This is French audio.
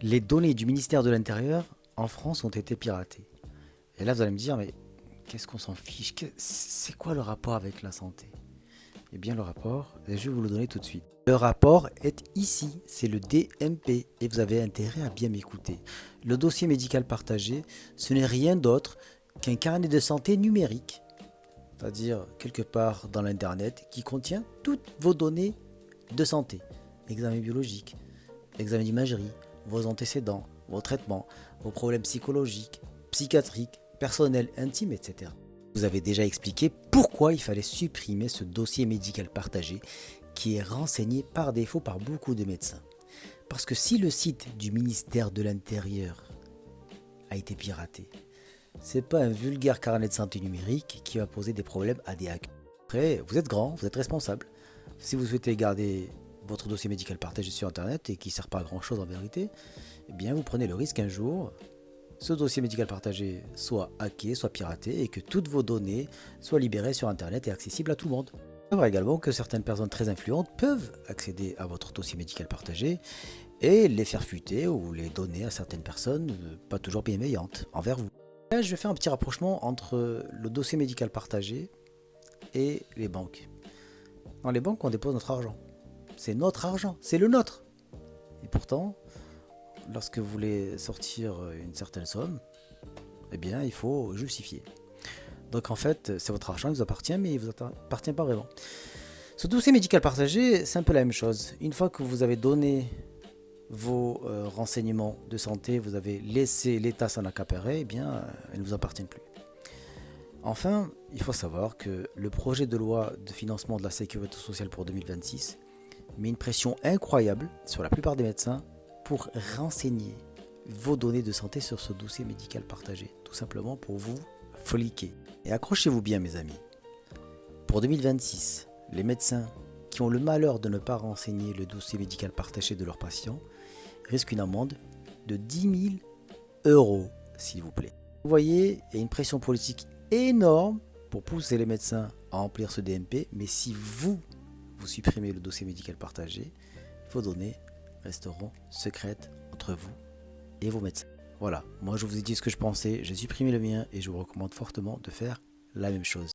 Les données du ministère de l'Intérieur en France ont été piratées. Et là, vous allez me dire, mais qu'est-ce qu'on s'en fiche? C'est quoi le rapport avec la santé? Eh bien, le rapport, je vais vous le donner tout de suite. Le rapport est ici, c'est le DMP, et vous avez intérêt à bien m'écouter. Le dossier médical partagé, ce n'est rien d'autre qu'un carnet de santé numérique, c'est-à-dire quelque part dans l'Internet, qui contient toutes vos données de santé. Examen biologique, examen d'imagerie, vos antécédents, vos traitements, vos problèmes psychologiques, psychiatriques, personnels, intimes, etc. Vous avez déjà expliqué pourquoi il fallait supprimer ce dossier médical partagé qui est renseigné par défaut par beaucoup de médecins. Parce que si le site du ministère de l'Intérieur a été piraté, c'est pas un vulgaire carnet de santé numérique qui va poser des problèmes à des hackers. Après, vous êtes grand, vous êtes responsable. Si vous souhaitez garder votre dossier médical partagé sur Internet et qui ne sert pas à grand chose en vérité, eh bien vous prenez le risque un jour ce dossier médical partagé soit hacké, soit piraté et que toutes vos données soient libérées sur Internet et accessibles à tout le monde. C'est vrai également que certaines personnes très influentes peuvent accéder à votre dossier médical partagé et les faire fuiter ou les donner à certaines personnes pas toujours bienveillantes envers vous. Là, je vais faire un petit rapprochement entre le dossier médical partagé et les banques. Dans les banques, on dépose notre argent. C'est notre argent, c'est le nôtre. Et pourtant, lorsque vous voulez sortir une certaine somme, eh bien, il faut justifier. Donc en fait, c'est votre argent, il vous appartient, mais il ne vous appartient pas vraiment. Ce dossier médical partagé, c'est un peu la même chose. Une fois que vous avez donné vos renseignements de santé, vous avez laissé l'État s'en accaparer, eh bien, elles ne vous appartiennent plus. Enfin, il faut savoir que le projet de loi de financement de la sécurité sociale pour 2026 met une pression incroyable sur la plupart des médecins pour renseigner vos données de santé sur ce dossier médical partagé, tout simplement pour vous fliquer. Et accrochez-vous bien mes amis, pour 2026, les médecins qui ont le malheur de ne pas renseigner le dossier médical partagé de leurs patients risquent une amende de 10 000 euros, s'il vous plaît. Vous voyez, il y a une pression politique énorme pour pousser les médecins à remplir ce DMP, mais si vous supprimez le dossier médical partagé, vos données resteront secrètes entre vous et vos médecins. Voilà, moi je vous ai dit ce que je pensais, j'ai supprimé le mien et je vous recommande fortement de faire la même chose.